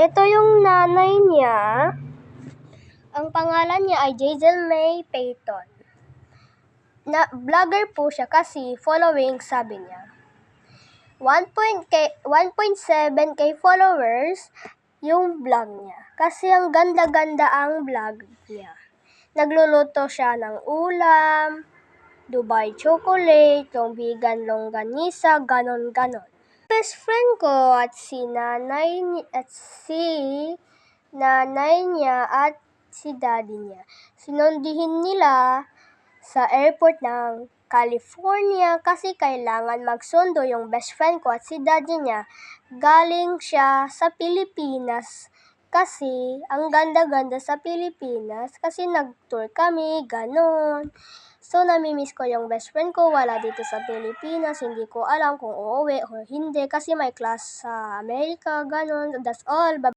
Ito yung nanay niya. Ang pangalan niya ay Jazel May Payton. Vlogger po siya kasi following sabi niya. 1.7k followers yung vlog niya. Kasi ang ganda-ganda ang vlog niya. Nagluluto siya ng ulam, Dubai chocolate, yung vegan longganisa, ganon-ganon. Best friend ko at si nanay niya at si daddy niya. Sinundihin nila sa airport ng California kasi kailangan magsundo yung best friend ko at si daddy niya. Galing siya sa Pilipinas kasi ang ganda-ganda sa Pilipinas kasi nag-tour kami, ganon. So, namimiss ko yung best friend ko, wala dito sa Pilipinas, hindi ko alam kung uuwi o hindi kasi may class sa Amerika, ganon. That's all. Bye.